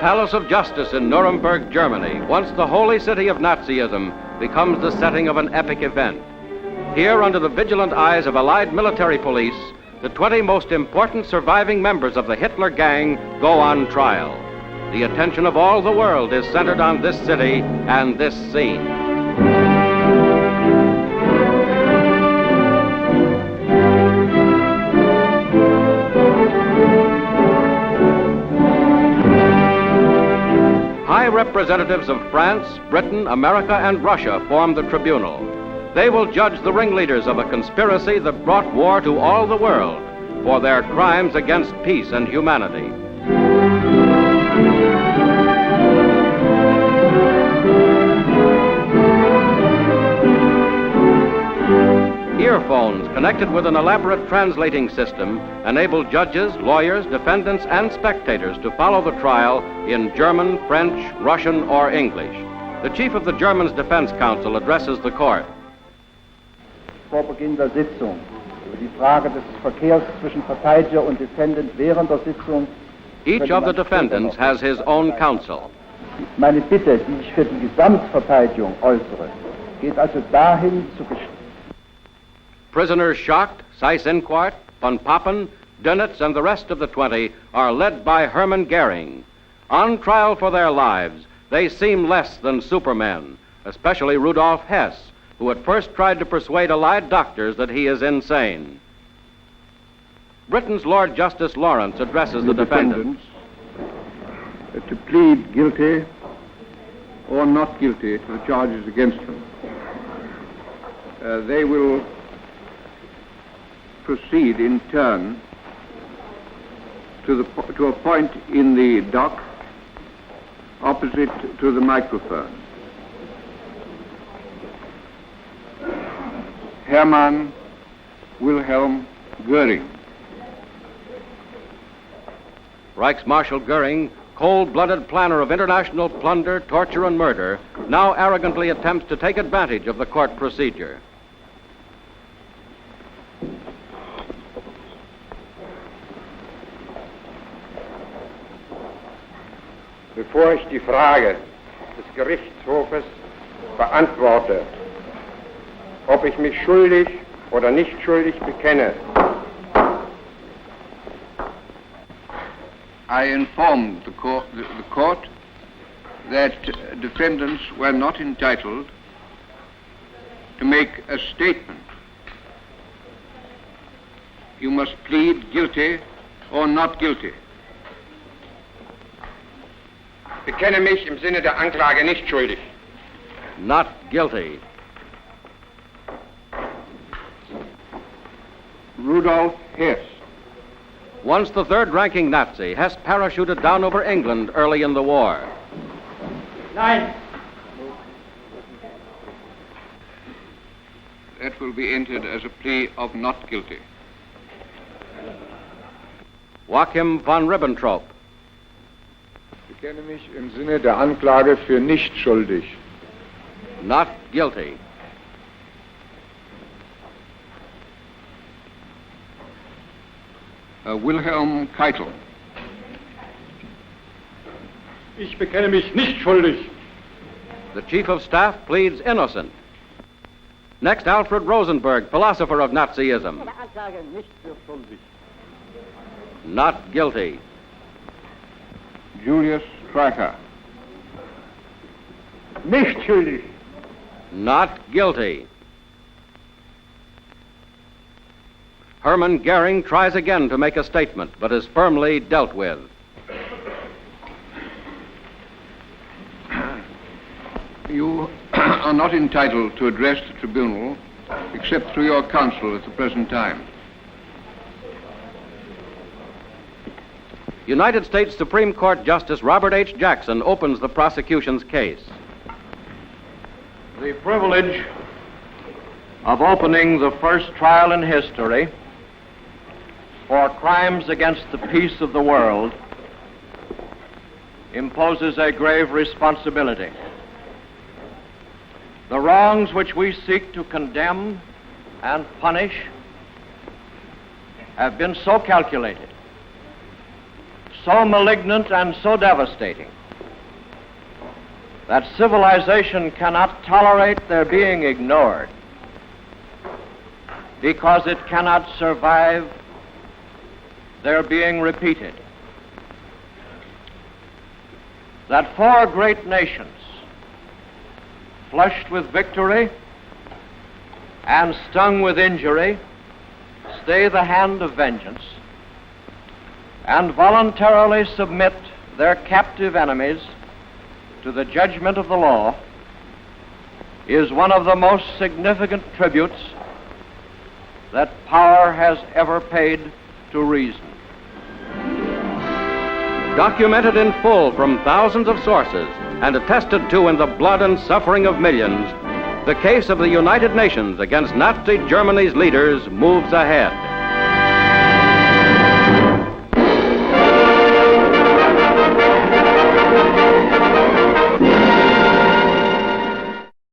Palace of Justice in Nuremberg, Germany, once the holy city of Nazism, becomes the setting of an epic event. Here, under the vigilant eyes of Allied military police, the 20 most important surviving members of the Hitler gang go on trial. The attention of all the world is centered on this city and this scene. High representatives of France, Britain, America, and Russia form the tribunal. They will judge the ringleaders of a conspiracy that brought war to all the world for their crimes against peace and humanity. Earphones connected with an elaborate translating system enable judges, lawyers, defendants, and spectators to follow the trial in German, French, Russian, or English. The chief of the Germans Defense Council addresses the court. Vor Beginn der Sitzung über die Frage des Verkehrs zwischen Verteidiger und Defendant während der Sitzung. Each of the defendants has his own counsel. Meine Bitte, die ich für die Gesamtverteidigung äußere, geht also dahin zu Prisoners Schacht, Seyss-Inquart, von Papen, Dönitz, and the rest of the 20 are led by Hermann Goering. On trial for their lives, they seem less than supermen, especially Rudolf Hess, who at first tried to persuade Allied doctors that he is insane. Britain's Lord Justice Lawrence addresses the defendants. To plead guilty or not guilty to the charges against them. They will proceed in turn to a point in the dock opposite to the microphone. Hermann Wilhelm Goering. Reichsmarshal Goering, cold-blooded planner of international plunder, torture, and murder, now arrogantly attempts to take advantage of the court procedure. Bevor ich die Frage des Gerichtshofes beantworte, ob ich mich schuldig oder nicht schuldig bekenne, I informed the court that defendants were not entitled to make a statement. You must plead guilty or not guilty. bekenne mich im Sinne der Anklage nicht schuldig. Not guilty. Rudolf Hess. Once the third-ranking Nazi, Hess parachuted down over England early in the war. Nein. That will be entered as a plea of not guilty. Joachim von Ribbentrop. Ich bekenne mich im Sinne der Anklage für nicht schuldig. Not guilty. Wilhelm Keitel. Ich bekenne mich nicht schuldig. The Chief of Staff pleads innocent. Next, Alfred Rosenberg, philosopher of Nazism. Not guilty. Julius Streicher. Nicht schuldig. Not guilty. Hermann Goering tries again to make a statement, but is firmly dealt with. You are not entitled to address the tribunal except through your counsel at the present time. United States Supreme Court Justice Robert H. Jackson opens the prosecution's case. The privilege of opening the first trial in history for crimes against the peace of the world imposes a grave responsibility. The wrongs which we seek to condemn and punish have been so calculated, so malignant and so devastating that civilization cannot tolerate their being ignored, because it cannot survive their being repeated. That four great nations, flushed with victory and stung with injury, stay the hand of vengeance and voluntarily submit their captive enemies to the judgment of the law is one of the most significant tributes that power has ever paid to reason. Documented in full from thousands of sources and attested to in the blood and suffering of millions, the case of the United Nations against Nazi Germany's leaders moves ahead.